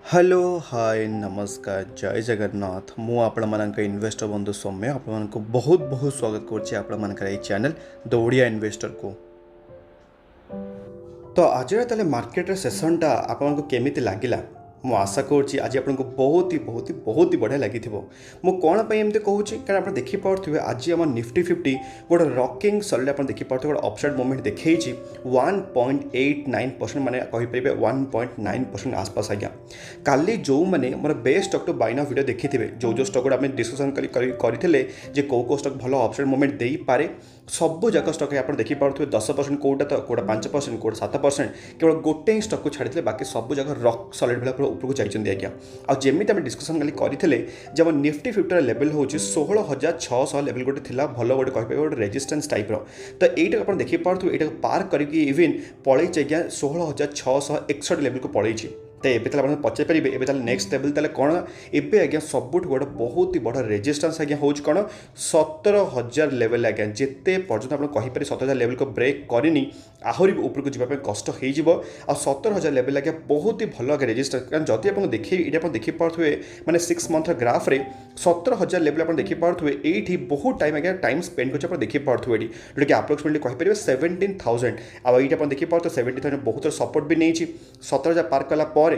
Hello hi नमस्कार जय जगन्नाथ मु आपण मानक इन्वेस्टर बंधु सौम्य आपण बहुत बहुत स्वागत करुच्ची आपण मानकर ये चैनल द ओडिया इन्वेस्टर को। तो आज मार्केट सेसनटा आपको केमिति लगिला मु आशा करुच्ची आज आपको बहुत ही बढ़िया लगी मु कौन पर एमती कहूँ क्या आप देखिपे आज आम निफ्टी 50 गोटे रॉकिंग सॉलिड आप देखिपे गोटे अपसाइड मूवमेंट देखी 1.89% मैंने कहीपर 1.9% आसपास आज्ञा काली जो मैंने more best stock to buy now video देखी थे जो स्टॉक आम डिस्कसन करते कौ स्टॉक भल अपसाइड मूवमेंट दे पारे सबू जाक स्टॉक आप देखिपे 10% कौटा तो कौटा 5% कौटा 7% केवल गोटे ही स्टॉक को छाड़ी बाकी सबू जाक रॉक सॉलिड भाई उपरको जाइए आज्ञा आमती आम डिस्कसन खाली करते जब निफ्टी 50 लेवल हूँ 16,600 लेवल गोटे थी भल गोटे कहीपर गोटे रेजिस्टेंस टाइप्र तो यहीटा आप देखिपे ये पार करके इवन पलैं आज्ञा 16,661 लेवल को पलैं तो ये आप पचारे ए नेक्स्ट लेवल ताले कौन एवं आज्ञा सबुठ गोटे बहुत ही बड़ा रेजिस्टेंस आज्ञा हूँ कौन 17,000 लेवल आज्ञा जिते पर्यटन आप कहीपर 17,000 लेवल को ब्रेक करनी आहरी उपरको जावाई कष्ट हो 17,000 लेवल आज्ञा बहुत ही भल रेजिस्टेंस कारण जदि आप देखिए ये देखिपे मैंने 6 मंथ ग्राफ्रे 17,000 लेवल आप देखिपे ये बहुत टाइम आज्ञा टाइम स्पेंड कर देखिपे ये जोटा कि आप्रोक्सीमेटली कहीपर 17,000 आउ ये आप देखिपे 17,000 बहुत सपोर्ट भी नहीं 17,000 पार कला पुणी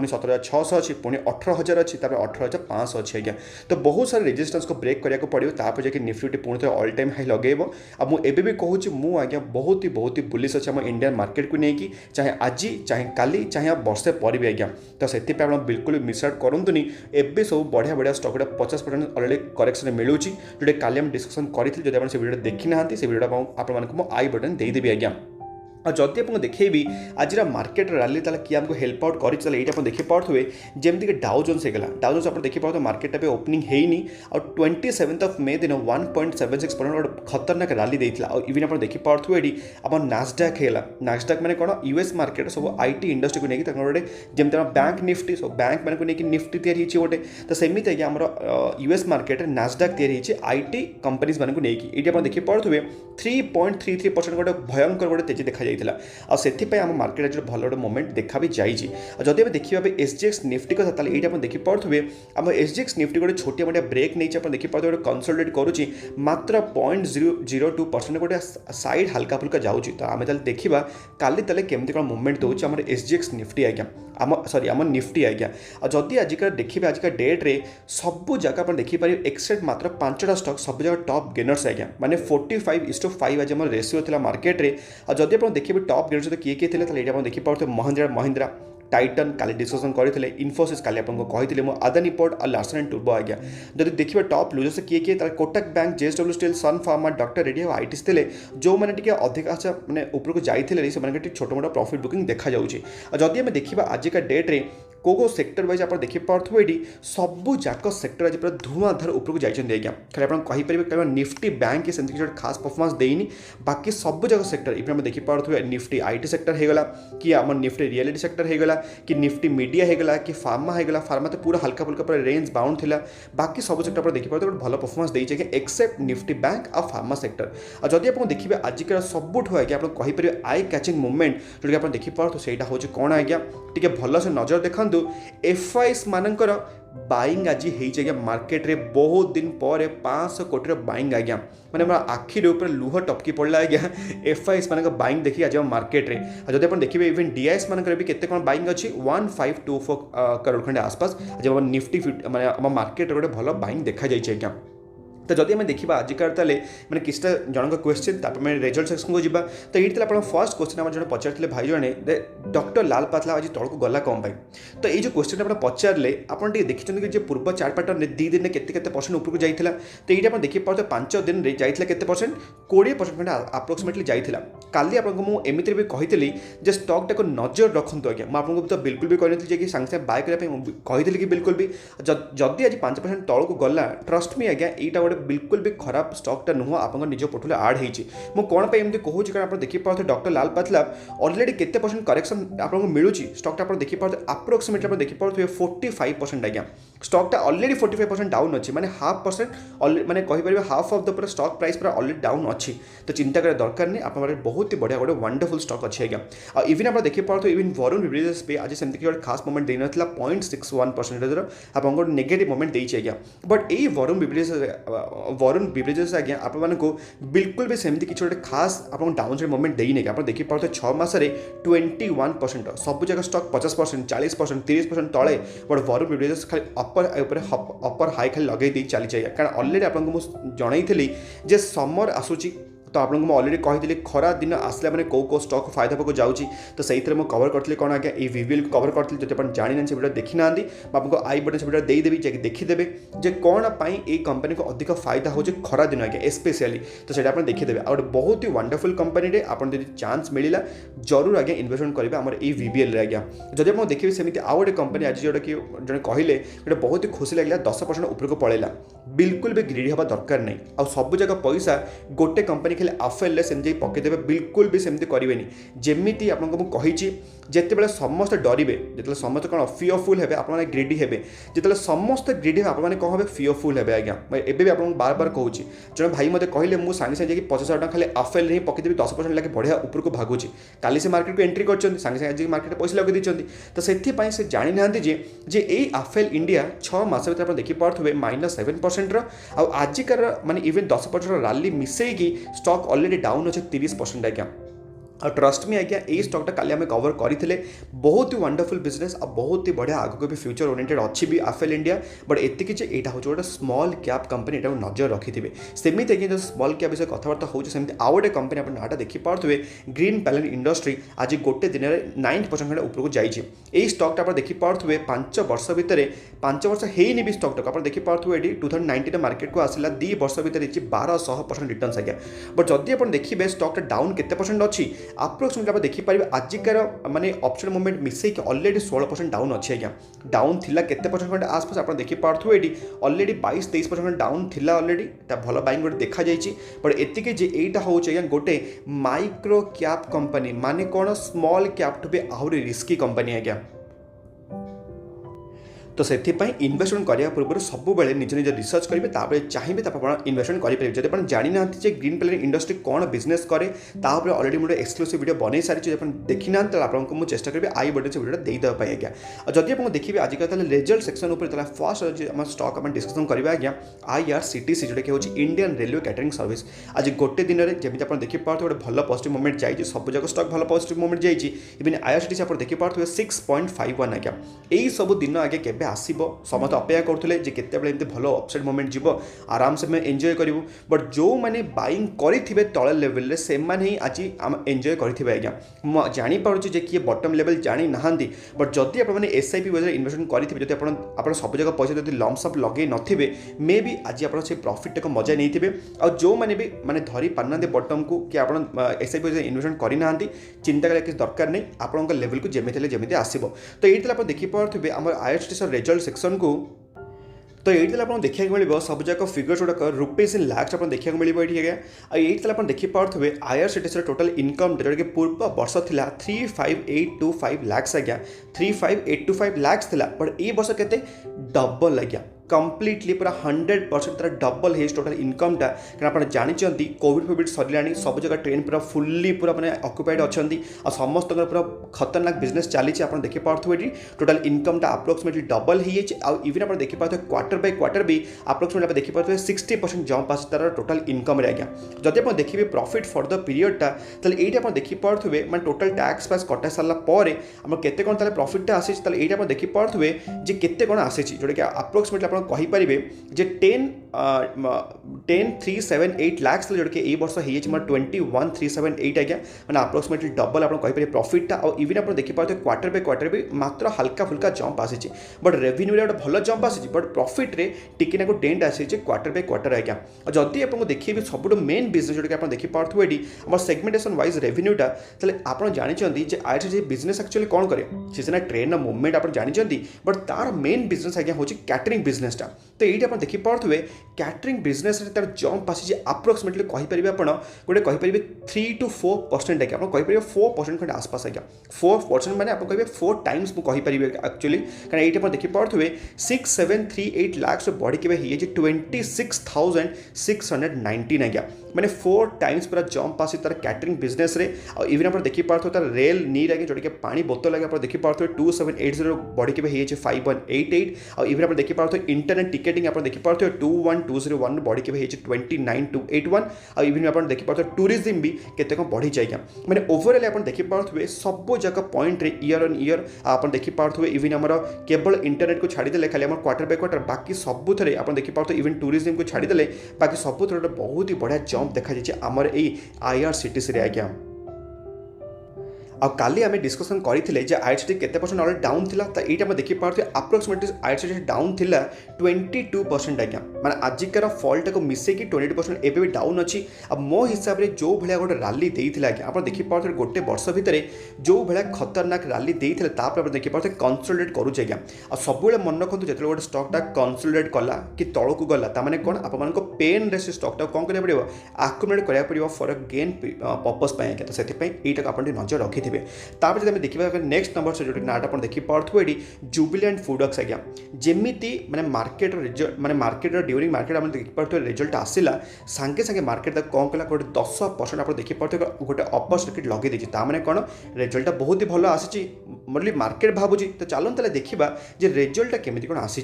17,600 अच्छी पुणी 18,000 अच्छी 18,500 अच्छी आज्ञा तो बहुत सारे रेजिस्टेंस को ब्रेक करने को पड़ो तापर जाके निफ्टी पुणी थे ऑल टाइम हाई लगेब आ मुझे भी कहूँ मु आज्ञा बहुत ही बुलिश अच्छे आम इंडियन मार्केट को लेकिन चाहे आज चाहे काली चाहे आप वर्षे पर भी आज्ञा तो से बिल्कुल भी मिस आउट करूँनी एवं सब बढ़िया बढ़िया स्टॉक 50% अलरेडी करेक्शन मिलूँ जोटे काली आम डिस्कसन करें जब आप वीडियो देखी ना से वीडियो आपको आई बटन देदेवी आज्ञा और जदि आपको देखेबी आज मार्केट रैली किए आमको हेल्प आउट कर ये देखिपे जमीक डाउ जोन्स होगा डाउ जोन्स आप देखिपे मार्केट भी ओपनिंग होनी और 27 मे दिन 1.76% गोटे खतरनाक रैली देता और इवन आप देखिपे ये आम नासडाक होगा नासडाक मैंने कौन यूएस मार्केट सब आईटी इंडस्ट्री को लेकिन गोटे जमी बैंक निफ्टी सब बैंक मान को लेकिन निफ्टी तैयारी गोटे तो सेमती आज्ञा आम यूएस मार्केट नासडाक तैयारी आईटी कंपनीज मान को लेकिन ये आप देखिपे 3.33% गोटे भयंकर गोटे तेजी देखा आम मार्केट आज भल गोटे मोमेंट देखा भी जाइए जदि देखा एसजीएक्स निफ्टी कथा ये देखिपे आम एसजीएक्स निफ्टी गोटे छोटिया मोटिया ब्रेक नहीं देखिपे गोटे कंसोलिडेट करुच्ची मात्र 0.02% गोटे साइड हल्का फुल्का जाऊँगी तो आम देखा काली केमती कौन मुवमेंट दूसरी आम एसजीएक्स निफ्टी आज्ञा आम निफ्टी आज्ञा जदि आजिका देखिए आजिका डेट्रे सबू जगह आप देखिपारे एक्सेप्ट मात्र 5टा स्टॉक सब जगह टॉप गेनर्स आज्ञा माने 45:5 आज आम रेसियो था मार्केट रे जदि आप देखिए टॉप गेनर्स सहित किए किए देखिपे महिंद्रा टाइटन काली डिस्कसन करते इन्फोसिस काली आपको कही आदानी पोर्ट और लार्सन एंड टुर्बो आज्ञा जब देखिए टॉप लूजर्स किए कोटक बैंक जेएसडब्ल्यू स्टील सन फार्मा डॉक्टर रेड्डी और आईटीसी थे जो मैंने अधिक मैंने उपरको जाते छोट मोट प्रॉफिट बुकिंग देखा जाऊँगी जदि आम देखा आजिका डेट्रे को सेक्टर वाइज आप देखिपे ये सबू जाक सेक्टर आज पूरा धूआंधार उपरको जाइए आज्ञा खाली आप कहीपर निफ्टी बैंक सेमती किसी खास परफॉर्मेंस देनी बाकी सब जाक सेक्टर इवन आम देखिपे निफ्टी आईटी सेक्टर होगा कि आम निफ्टी रियलिटी सेक्टर होगा कि निफ्टी मीडिया होगा कि फार्मा होगा फार्मा तो पूरा हल्का फुल्का पूरा रेंज बाउंड था बाकी सब सेक्टर आप देखिए गोटे भल परफॉर्मेंस देखे एक्सेप्ट निफ्टी बैंक और फार्मा सेक्टर और जदि आप देखिए आजिका सबुठ आज्ञा आप कहीपर आई कैचिंग मुवमेंट जोटा आप देखिपे तो यहाँ हूँ कौन आज्ञा टी भल से नजर देखा एफआईएस मानकर बाइंग आज हो मार्केट रे बहुत दिन पर 500 कोटी बाइंग आज्ञा मैंने मोर आखिर ऊपर लुह टपकी पड़ा आज्ञा एफआईएस मान बाइंग देखिए आज मार्केट रे जब आप देखिए इवन डीआईएस मानकर भी केते कौन बाइंग अच्छी 1524 करोड़ खंडे आसपास जब निफ्टी मैंने आम मार्केट गोटे भल बाइंग देखा जाइए आज्ञा तो जदि आम देखा आजिकार मैंने किसी जन क्वेश्चन मैं रिजल्ट सेक्शन को जावा तो ये आप फर्स्ट क्वेश्चन आम जो पचारे भाई जड़े डॉक्टर लाल पातला आज तौक गला कौन पाई तो ये जो क्वेश्चन आप पचारे आप देखते कि पूर्व चार पैटर्न 2 दिन के परसेंट उपरको जाइए तो ये देखिए 5 दिन जाइए के परसेंट 20% खंडे आप्रोक्सीमेटली जाइए काली आपको एमती भी कही स्टॉक टाक नजर रखु आज्ञा मुझे तो बिल्कुल भी कहनी कि सांगे सांगे बाय करने कही कि बिल्कुल भी जदि आज 5% तौक गला ट्रस्ट मी आज्ञा यहाँ गोटे बिल्कुल भी खराब स्टॉकटा नुह आप निज पोर्टफोलियो आड होती मुझे कौन पर एमती कहूँ कारण आप देखिए डॉक्टर लाल पाथलैब ऑलरेडी केते परसेंट करेक्शन आपको मिलूँ स्टॉकटा आप देखिए अप्रोक्सीमेटली आप देखिए 45% आज्ञा स्टॉकटा ऑलरेडी 45% डाउन अच्छी माने हाफ परसेंट माने कहीपर हाफ ऑफ द पूरा स्टॉक प्राइस पूरा ऑलरेडी डाउन अच्छी तो चिंता करा दरकार नहीं आप बहुत ही बढ़िया गोटे वंडरफुल स्टॉक अच्छी आज्ञा और इवन आप देखिए इवन वरुण बेवरेजेस पे आज सेमती गोटे खास मोमेंट देना 0.61% आपको नेगेटिव मोमेंट देती आज्ञा बट यही वरुण बेवरेजेस आज्ञा आपको बिल्कुल भी सेमती किसी गोटे खास आप डाउन साइड मोमेंट देने आप देखिए 6 मासरे 21% सब जगह स्टॉक 50% 40% 30% तले बट वरुण बेवरेजेस खाली अपर हाई खाली लगे चली चाहिए कारण ऑलरेडी आपको मुझे जनई जे समर आसूची तो आपको मैं ऑलरेडी कही खरा दिन आसला मैंने कौ स्टॉक फायदा पाक जाऊँगी तो सही मुझे कवर करी कौन आज्ञा ये VBL को कवर करी जो आप जानी ना से वीडियो देखी ना आपको आई बटन से वीडियो देदेवी जाकि देखीदे जे कौन ये कंपनी को अधिक फायदा हो खरा दिन आज्ञा स्पेशली तो सही आप देखीदे और बहुत ही वंडरफुल कंपनी आप चांस मिलला जरूर आज्ञा इन्वेस्टमेंट करेंगे आम ये VBL आज्ञा जब आप देखिए सेमती आउ गोटे कंपनी आज जोटा कि जड़े कहले गोटे बहुत ही खुशी लगे 10% उपरको पड़ेगा बिल्कुल भी ग्रीडी हवा दरकार नहीं आ सब जगह पैसा गोटे कंपनी खेले आफेल सेमती पकईदेवे बिल्कुल भी सेमती करेंगे जमीती आपको कही जिते समस्त डरवे जो समस्त कौन फियरफुल है आपने ग्रीडी हे जो समस्त ग्रीडी आपने कौन हे फियरफुल है आज्ञा एवं भी आपको बार बार कहूँ जो भाई मत कहले मुझे सांगे सांगे 50,000 टका खाली आफेल ही पकईदेवी 10% लगे बढ़िया उपरको भागुची काली से मार्केट को एंट्री कर सांगे सांगे मार्केट मार्केट पैसा लगे देते तो से जानी ना जे यही आफेल इंडिया 6 मास भर आप देखिपे -7% आजिकार माने इवन 10% रैली मिसेगी स्टॉक ऑलरेडी डाउन अच्छे 30% आज्ञा और ट्रस्ट में आज्ञा ये स्टॉकटा काली आम कवर करते बहुत ही वंडरफुल बिजनेस और बहुत ही बढ़िया आगे भी फ्यूचर ओरिएंटेड अच्छी भी आफेल इंडिया बट एतिक यहाँ हूँ गोटे स्मॉल कैप कंपनी यहाँ नजर रखिथे सेमती आज्ञा जो स्मॉल कैप विषय कथबार्ता होती आउ गोटे कंपनी आप नाटा देखिपे ग्रीन पैलेट इंडस्ट्री आज गोटे दिन में 9% उपरको जाइए स्टॉकटा आप देखिपे 5 वर्ष भितर 5 वर्ष होनी भी स्टॉकटा आप देखिपे ये 2019 मार्केट को आसला 2 वर्ष भितर 1200% रिटर्न आज्ञा बट जदि आप देखिए स्टॉकटा डाउन केते परसेंट अच्छी अप्रोक्सीमेटली आप देखिपारे आजिकार माने ऑप्शन मूवमेंट मिसेक ऑलरेडी 16% डाउन अच्छे आज्ञा डाउन थिला केते परसेंट आसपास आप देखिपे ये ऑलरेडी 22-23% डाउन थिला ऑलरेडी भल बाइंग गोटे देखा जाइए बट एतिके जे एटा होचे आज्ञा गोटे माइक्रो कैप कंपनी माने कौन स्मॉल कैप टू भी आहरी रिस्की कंपनी आज्ञा तो से इन्वेस्टमेंट करने पूर्व सब निज निज रिसर्च करेंगे चाहिए इन्वेस्टमेंट करेंगे जब आप जानी ना ग्रीन पैलेट इंडस्ट्री कौन बिजनेस करे ऑलरेडी मुझे एक्सक्लूसिव वीडियो बन सारी जब देखी ना आपको मुझे चेस्ट करेंगे आई बटन से वीडियो देदेप आज्ञा और जब आप देखिए आजिकल रिजल्ट सेक्शन फर्स्ट स्टॉक आप डिस्कसन करेंगे आज्ञा IRCTC जोटा कि हूँ इंडियन रेलवे कैटरिंग सर्विस आज गोटे दिन में जमी आप देखिए गोटे भल पॉजिटिव मूवमेंट जाइए सब जगह स्टॉक भल पॉजिटिव मूवमेंट जाइए इवन IRCTC आप देखिए 6.51 आज्ञा यही सब दिन आगे के आसब समस्त अपेक्षा करुले केत भल अपसाइड मोमेंट जीव आराम से एंजॉय करूँ बट जो मैंने बाइंग करेंगे तल लेवल से ही आज एंजॉय करेंगे आज्ञा जानीपारे किए बटम लेवल जानी ना बट जदि आपने SIP वजह इन्वेस्टमेंट करेंगे जब आप सब जगह पैसा जब लम्सअप लगे नथिबे मे भी आज आप से प्रॉफिट को मजा नहीं और जो मैंने भी माने धरी पारना बटम को कि आप SIP वजह इन्वेस्टमेंट करना चिंता करें किसी दरकार नहीं आप लेवल को जमी आसब तो ये आप देखिपे आम IRCTC रिजल्ट सेक्शन को तो ये आप देखा मिले सब जगह फिगर्स गुड़ाक रुपीज इन लैक्स आप देखा मिले ये ये आप देखिपे IRCTC टोटल इनकम जोटा कि पूर्व वर्ष था 35,825 लाख आज्ञा 35,825 लाख था बट ये वर्ष के डबल आज्ञा कम्प्लीटली पूरा 100% तरह डबल है टोटल इनकमटा कारण आप जानते कोविड सरला सब जगह ट्रेन पूरा फुल्ली पूरा मैंने अक्युपाइड अच्छा और समस्त पूरा खतरनाक बिजनेस चली आप देखिपे टोटल इनकमटा अप्रोक्सीमेटली डबल हो इवन आप देखिपे क्वार्टर बाय क्वार्टर भी अप्रोक्सीमेटली आप देखिपे 60% जंप आस तार टोटल इनकम आज्ञा जब आप देखिए प्रॉफिट फॉर द पीरियडटा तो ये आप देखिपे मैं टोटल टैक्स फैक्स कटा सारापर आम केते कौन प्रॉफिटटा आसी ये आप देखिपे जे केते कौन आसी जोटा कि अप्रोक्सीमेटली कहीपर जे 10,378 लाख जोटा कि यही वर्ष हो 21,378 आज्ञा मैंने अप्रोक्सीमेटली डबल आप कहीपर प्रॉफिटटा और इवन आप देखिपे क्वार्टर बाय क्वार्टर भी मात्र हल्का फुल्का जंप आसी बट रेवेन्यू गोटे भल जंप आसी बट प्रॉफिट रे टिके डेंट आसी क्वार्टर बाय क्वार्टर आज्ञा और जदि आपको देखिए सब मेन बिजनेस जोटा कि आप देखिपे आम सेगमेंटेशन वाइज रेवेन्यूटा ताले आप जानते IRCTC बिजनेस एक्चुअली कौन करे सीना ट्रेन मूवमेंट आप जानते बट तार मेन बिजनेस आज्ञा हूँ कैटरिंग बिजनेस बिजनेसटा तो ये आप देखिपे कैटरिंग बिजनेस तार जंप आसी आप्रोक्सीमेटली कहींपर आप गोटे कहींपर 3 to 4% आज्ञा आप कहींपर 4% खंडे आसपास आज्ञा 4% मैंने आप कहे 4 times मुझे कहींपर एक्चुअली कारण ये देखिपे 6738 lakhs बढ़ी के 26,619 आज्ञा मैंने 4 times पूरा जंप आसी तार कैटरिंग बिजनेस रे इवन आप देखिपे तार रेल नीर आगे जोटा कि पानी बोतल आगे आप देखिपे 2780 बढ़ी के 5188 और इवन आप देखिपे इंटरनेट टिकेटिंग आप देखिपे 21201 बढ़ी के 29281 और इवन आप देखिपे टूरिज्म भी केते कम बढ़ी जाएगा मैंने ओवरऑल आप देखिपे सब जक पॉइंट रे ईयर ऑन ईयर आप देखिपे इवन आमर केवल इंटरनेट को छाड़ीदे खाली आम क्वार्टर बाय क्वार्टर बाकी सबुथे आप देखिपे इवन टूरिज्म को छाड़ीदे बाकी सबुथ बहुत ही बढ़िया जंप देखा जाए आमर ये IRCTC आज्ञा और काली आम डिस्कसन करते IRCTC केते परसेंट ऑलरेडी डाउन थिला तो ये देखिपे आप्रोक्सीमेटली IRCTC डाउन थिला 22% आज्ञा माने आजिकार फॉल्ट को मिसेकी 22% एबे भी डाउन अच्छी अब मो हिसाब से जो भाया गोटे राली देइथिला आज्ञा आप देखिपे गोटे वर्ष भितर जो भाया खतरनाक राली देइथिला तापर देखिपे कंसोलिडेट करूचे आज्ञा और सब मन रखु जो गोटे स्टॉकटा कंसोलिडेट कला कि तलू गला ताने कौन आप पेन रे से स्टॉकटा कौन करा पड़ो आक्युमुलेट करा पड़ो फॉर अ गेन पर्पस आज्ञा तो से यहाँ आप नजर रखी तापर जब देखा नेक्स्ट नंबर से जो नाटा आप देखिपे ये जुबिलेंट फूडवर्क्स आज्ञा जमीती मैंने मार्केट रिजल्ट मैंने मार्केट ड्यूरिंग मार्केट आप देखिपे रिजल्ट आसला सांगे सांगे मार्केट कौन कला गोटे 10% आप देखिपे गोटे अपर सर्किट लगे मैंने कौन रिजल्ट बहुत ही भल आसी मतलब मार्केट भावुची तो चलते देखा रिजल्ट केमी कौन आसी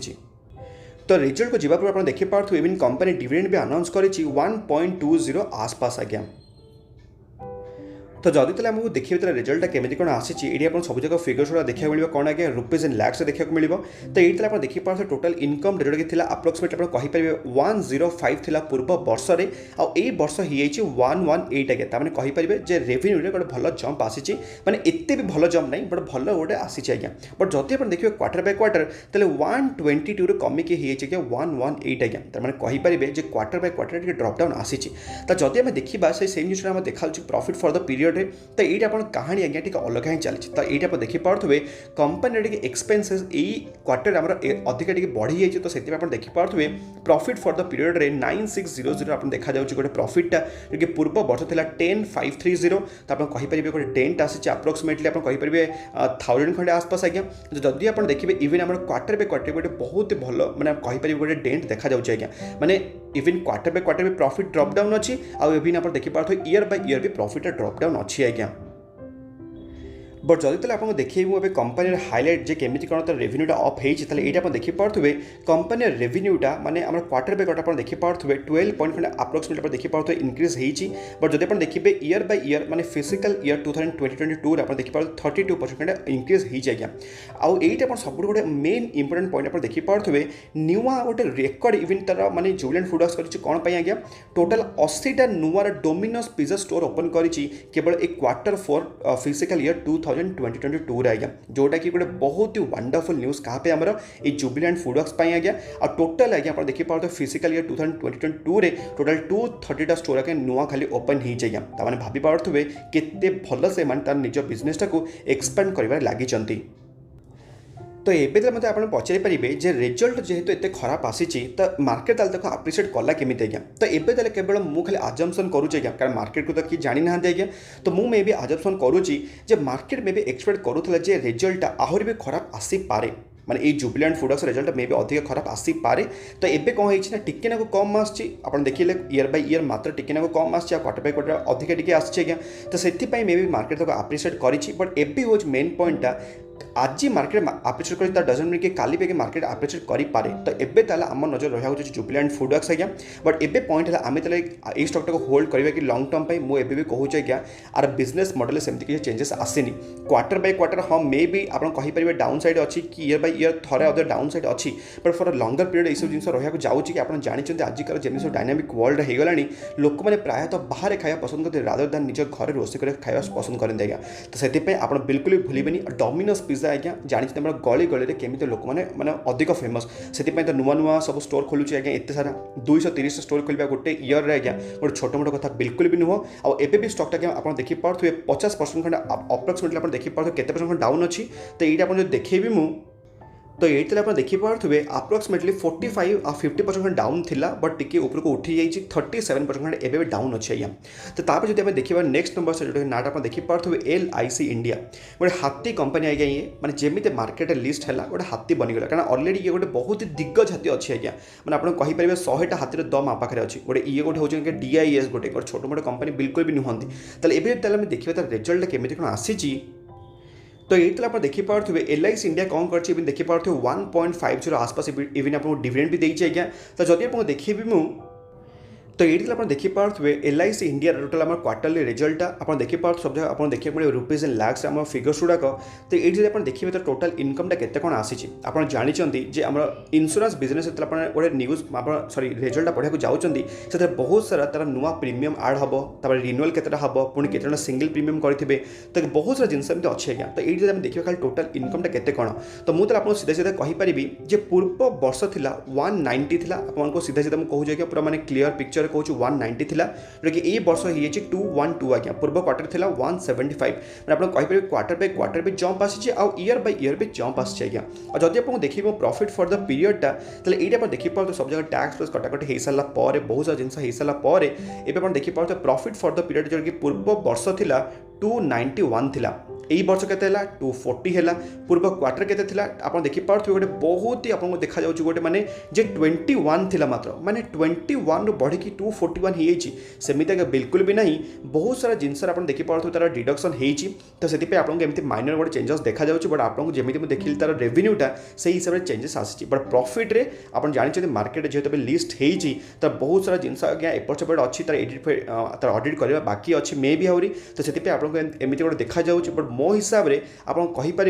तो रिजल्ट को जीवा आप देखिपे इवन कंपनी डिविडेंड भी अनाउंस कर 1.20 आसपास आज्ञा तो जदि तले आमको देखिए रिजल्ट केमी कौन आसी सब जगह फिगर्स गुड़ा देखा मिले कौन आगे रुपीज इन लैक्स देखा मिले तो ये आप देखिए टोटल इनकम जोटा कि आप्रोक्सीमेट आप कहींपर 105 थिला पूर्व वर्ष में आई वर्ष हो 118 आगे तमें कहींपर जे रेवेन्यू गोटे भल जंप आसी मैंने एत भी भल जंप ना बट भल गोटे आसी आज्ञा बट जदि आप देखिए क्वार्टर बाय क्वार्टर तेल 122 कमिक 118 आज्ञा तमें कहींपर क्वार्टर बाय क्वार्टर ड्रपडाउन आसी तो जदि आम देखा से सेम जिन देखा प्रॉफिट फॉर द पीरियड तो ये कहानी आज्ञा टी अलग ही चलती तो ये देखिपे कंपनी एक्सपेंसेस यही क्वार्टर आम अधिक बढ़ी जाइए तो से देखिपे प्रॉफिट फॉर द पीरियड रे 9600 आप देखा गोटे प्रॉफिटा जो कि पूर्व वर्ष था 10530 तो आप कहींपर गोटे डेंट आसी आप्रोक्सीमेटली आप कहींपर 1000 खंडे आसपास आज्ञा जदि आप देखिए इवन आम क्वार्टर बाय क्वार्टर गोटे बहुत भल मैंने कहींपर गोटे डेंट देखा जाऊँगी आज्ञा माने इवन क्वार्टर बाय क्वार्टर भी प्रॉफिट ड्रॉप डाउन अच्छी आउ इवन आप देखिपे ईयर बाय ईयर भी प्रॉफिट ड्रॉप डाउन अच्छी आज्ञा बट जदि तले आपको देखिए मुझे कंपनी हाइलाइट जे केमी कौन तो रेवेन्यूटा अफ होता ये आप देखिपे कंपनी रेवेन्यूटा माने आम क्वार्टर बाय क्वार्टर आप देखिपे 12 पॉइंट खंडे आप्रोक्सीमेट आप देखिपे इनक्रीज होती बट जब आप देखिए ईयर बाय ईयर माने फिजिकल ईयर 2022 आप देखिपे 32% खंडे इनक्रीज हो जाए आउ ये आप सब गोटे मेन इंपोर्टेंट पॉइंट आप देखिपे नुआ गोटे रेकर्ड इवन तार माने जुबिलेंट फूडवर्क्स कर कौन आज्ञा टोटाल 80टा नुआ डोमिनोज पिज्जा स्टोर ओपन कर केवल एक क्वार्टर 4 फिजिकल ईयर 2022 आज्ञा जोटा कि गोटे बहुत ही वंडरफुल न्यूज़ कहाँ पे आमर ये जुबिलेंट फूडवर्क्स आज्ञा और टोटाल आज्ञा आप देखिए फिजिकल ईयर 2022 रे टोटाल 230टा स्टोर आगे नुआ खाली ओपन हो जाए ताने भाभी पारे केते भल से तार निज बिजनेसटा को एक्सपांड कर लगी तो एबे तो मतलब आप पचारि पारे जे रिजल्ट जेहेतु एत खराब आसी तो मार्केट ताल देखो आप्रिशिएट कला केमी आज्ञा तो एबे ताले केवल मु खाली आजम्पशन करुचे आज्ञा कारण मार्केट को तो कि जानी ना आज्ञा तो मु मे भी आजम्पशन करुची जे मार्केट मे भी एक्सपेक्ट करूला जे रिजल्ट आहरी भी खराब आसी पारे माने ये जुबिलेंट फूडवर्क्स रिजल्ट मे भी अधिक खराब आसी पारे तो एबे कौन होना टिके ना कम आसी आप देखिए ईयर बाय ईयर मात्र टिके ना कम आसी क्वार्टर बाय क्वार्टर अधिक टिके आसी आज्ञा तो से मे भी मार्केट तक आप्रिशिएट करी बट एबे हूँ मेन पॉइंटा आज मार्केट आप्रिशिएट कर डजन मीन कि काली भी मार्केट आप्रिशिएट करें तो एबे ताला आम नजर रहा जुबिलेंट फूडवर्क्स आज्ञा बट एबे पॉइंट है आम ताले ये स्टॉकटा को होल्ड करवा कि लॉन्ग टर्म पे मुझे भी कहूँ आज्ञा आर बिजनेस मॉडल सेमती किसी चेंजेस आसेनी क्वार्टर बाय क्वार्टर हाँ मे भी आप कहींपर डाउन साइड अच्छी कि ईयर बाय ईयर थोड़े अदर डाउन साइड अच्छी but for longer period you जिन रहा जाऊँगी कि आप जानते आजिकल जमी सब डायनामिक वर्ल्ड हो गला लोक मैंने प्रायतः बाहर खाया पसंद करते रादर दैन निज घर रोषे कर खाया पसंद करते आज्ञा तो से आप बिल्कुल भी भूलें डोमिनोज पिज्जा आज्ञा जानी गली गली केमी लोक मैंने अधिक फेमस से तो नुआ नुआ सब स्टोर खोलुचे आज्ञा एत सारा 230 स्टोर खोल गोटे ईयर आज्ञा गोटे छोट मोट कथा बिल्कुल भी नुह आबे भी स्टॉकटा आप देखिपे 50% खंडे अप्रोक्सीमेटली आप देखिपे केते परसेंट डाउन अच्छी तो ये आप देखेबी मु तो ये आप देखिपे अप्रोक्सीमेटली 45 आ 50% डाउन थिला बट टिके ऊपर को उठी जाइए 37% एवं डाउन अच्छे आज्ञा। तो तापर जो देखा नेक्स्ट नंबर से जो नाटा आप देखिपे LIC इंडिया गोटे हाथी कंपनी आज्ञा ये मैंने जमी मार्केट लिस्ट है गोटे हाथी बनीगला कारण अलरेडी ये गोटे बहुत दिग्गज हाथी अच्छी आज्ञा मैंने आप कहींपर 100टा हाथी दम आ पाखे अच्छी गोटे ये गोटे हूँ DIS गोटे छोट मोट कंपनी बिल्कुल भी नुहंती तेल देखिए तार रिजल्ट केमी कौन आसी। तो ये आप देखिपे LIC इंडिया कौन कर देखिपे 1.50 आसपास इवन आपको डिविडेंड भी देती आज्ञा। तो जब आप देखिए मुझे तो ये आप देखिपे LIC इंडिया टोटाल आम क्वार्टरली रिजल्ट आप देखिपे सब जगह आप देखिए मिले रुपीज इन लाक्स आम फिगर्स गुड़ाक। तो ये आप देखिए तो टोटाल इनकमटा केते कौन आसी आप जानते जे आम इंश्योरेंस बिजनेस गोटे न्यूज आप सॉरी रिजल्ट पढ़ा जाऊँगी से बहुत सारा तार नुआ प्रीमियम आड हम तापर रिन्यूअल केतेटा हम पुणी केते सिंगल प्रीमियम करेंगे तो बहुत सारा जिनस एमती अच्छे आज्ञा। तो ये देखिए खाली टोटाल इनकमटा केते कौन तो मुझे आपको सीधा सीधा कहीपरि जे पूर्व वर्ष था 190 था आपको सीधा सीधा मुझे कहूँ पूरा माने क्लीयर पिक्चर कहूँ 190 थिला जो कि ए वर्ष हो 212 आज्ञा पूर्व क्वार्टर थिला 175 मैंने आप कहीपर क्वार्टर पे जंप आसी ईयर बाय ईयर भी जंप आसी आज्ञा। और जब आप देखिए प्रॉफिट फॉर द पीरियडटा ताले एटा आप देखिए तो सब जगह टैक्स प्लस कटाकटी हो सारा पर बहुत सारा जिनस हो सारा एवं आप देखिए प्रॉफिट फॉर द पीरियड जो कि पूर्व वर्ष थिला 291 थिला यही वर्ष के 240 है पूर्व क्वार्टर के आप देखिपे गोटे बहुत ही आपको देखा जाऊँ गोटे माने जे 21 थिला मात्र माने 21 रु बढ़ी 241 हो सेमती आगे बिल्कुल भी नहीं बहुत सारा जिनस आप देखिपे तार डिडक्शन हो तो से आपको एमती माइनर गोटे चेंजेस देखा जाऊँ बट आपको जमी देखिए तार रेवेन्यूटा से हिसाब से चेंजेस आसी बट प्रॉफिट रे आप जानते मार्केट जेहेतु लिस्ट होती तो बहुत सारा जिनस आज्ञा एपट सेपट अच्छी तार ऑडिट करवा बाकी अच्छी मे भी आहरी तो से आपको एमती गोटे देखा जाऊँ बट मो हिसाब से आप कहींपर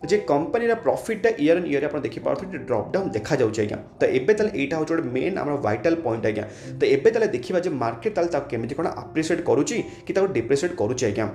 जे कंपनी प्रॉफिटा ईयर एंड ईयर आप देखिपे ड्रप डाउन देखा जाऊँच आज्ञा। तो एबे यहाँ हूँ गोटे मेन आम वाइटाल पॉइंट आज्ञा। तो एबे देखा मार्केट केमी कौन आप्रिशिएट करुच्ची कि डिप्रिशिएट करुच्ची आज्ञा।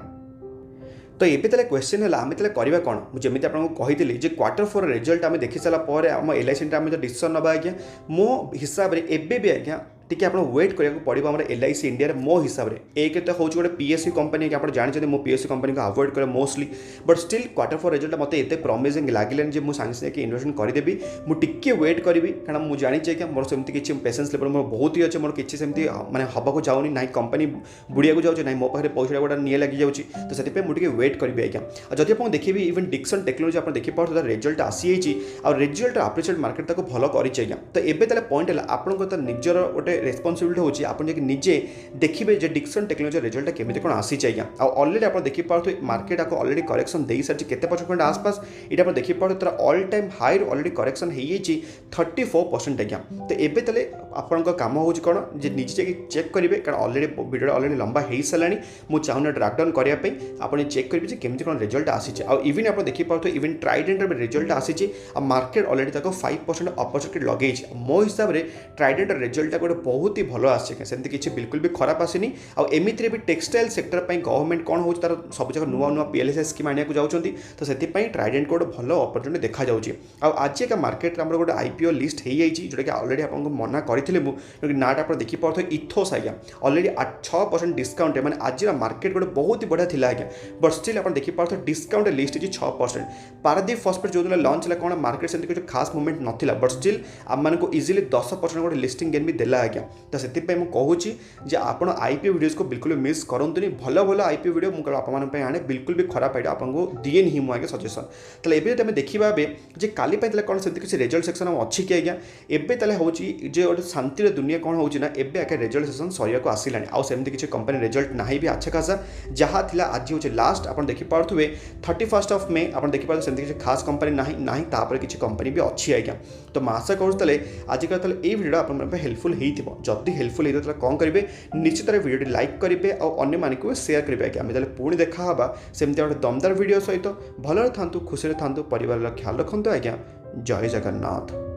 तो ये क्वेश्चन है आम करवा कौन मुझे आपको कही क्वार्टर फोर रिजल्ट आम देखी सारापर आम LIC इंडिया जो डिसीजन नवा आज्ञा मो हिसाब से एबे आज्ञा टी आप वेट करा पड़ो आम LIC इंडिया मो हिसाब से एक तो हूँ गोटे PSU कंपनी आप जानते मो PSU कंपनी को अवॉइड करे mostly but still quarter four result मत एत प्रमिजिंग लगे मुझे सागे सागे इन्वेस्टमेंट करदेवी मुझे वेट करी कारण मुझे जानी कि मोर सेमती किसी पेसेंस लेवल मोर बहुत ही अच्छे मोर किसी सेमती माने हवा को जाऊनी ना कंपनी बुड़िया को जाऊँ ना मो पाखे पैसा गोटा निये लगी जाऊँगी तो से मुझे वेट करी आज्ञा। और जब आप देखिए इवन डिक्सन टेक्नोलॉजी आप देखिए रिजल्ट आसी और रिजल्ट आप्रिशिएट मार्केट भल कर तो एबे पॉइंट है आपंकर निजर गोटे रेस्पॉन्सिबिलिटी होची आप निजे देखिए जे डिक्सन टेक्नोलॉजी रिजल्ट केमी कौन आसी आज्ञा। ऑलरेडी आप देखिए मार्केट आपको ऑलरेडी करेक्शन दे सारी केते परसेंट आसपास ये आप देखिए तार all time high already correction हो 34% आज्ञा। तो एबे तले आपंकर काम हो कौन जे निजे चेक करेंगे कारण ऑलरेडी वीडियो ऑलरेडी लंबा हो सारा मुझे चाहूना ड्रैग डाउन करने आप चेक करेंगे केमी कौन रिजल्ट आसी और इवन आप देखिए इवन ट्राइडेंट रिजल्ट आसी मार्केट ऑलरेडी 5% अपर्चुनिटी लगे मो हिसाब से ट्राइडेंट रिजल्ट गोटे बहुत ही भल आमती किसी बिल्कुल भी खराब आसनी आमती भी टेक्सटाइल सेक्टर पर गवर्नमेंट कौन हो तार सब जगह नुआ नुआ PLSI स्कीम आने को जाऊँगी तो से ट्राइडेंट को गोटे भल अपरचुनिटी देखा जाऊँगी। आज का मार्केट में गोटे IPO लिस्ट हो जाए जोटा कि ऑलरेडी आपको मना करी मुझे नाटा आप देखिए इथोस आज्ञा ऑलरेडी 6% डिस्काउंट मैंने आज मार्केट गोटे बहुत ही बढ़िया था आज्ञा बट स्टिल आप देखिए डिस्काउंट लिस्ट हो 6%। पारादीप फॉस्फेट जो लंच है कौन मार्केट से कुछ खास मूवमेंट नाला बट स्टिल आमको इजिली 10% गोटे लिस्टिंग गेन भी देला आज्ञा। तो से कहूँ जे आप IPO वीडियोज को बिल्कुल मिस करंतुनी भल भल IPO वीडियो मुझे आप आने बिल्कुल भी खराब आइडिया आपको दिए नहीं मुझे सजेसन। तो ये आम देखा जे काली कौन से किसी रिजल्ट सेक्शन अच्छी कि आज्ञा एबे हूँ जे गोटे शांतिर दुनिया कौन हो एबे आगे रिजल्ट सेक्शन सरिया को आसलानी आमती किसी कंपनी रिजल्ट ना भी अच्छा खासा जहाँ थी आज हूँ लास्ट आप देखिपे 31 मे आप देखिए सेमती किसी खास कंपनी ना तापर किसी कंपनी भी अच्छी आज्ञा। तो मैं आशा करूँ आज का ये वीडियो आप हेल्पफुल होती हेल्पफुल होता कौन करेंगे निश्चित वीडियो लाइक करेंगे और अन्य मानक सेयार करेंगे कि आम पुणी देखा सेमती गोटे दमदार वीडियो सहित भल था खुशी था परिवार ख्याल रखु आज्ञा। जय जगन्नाथ।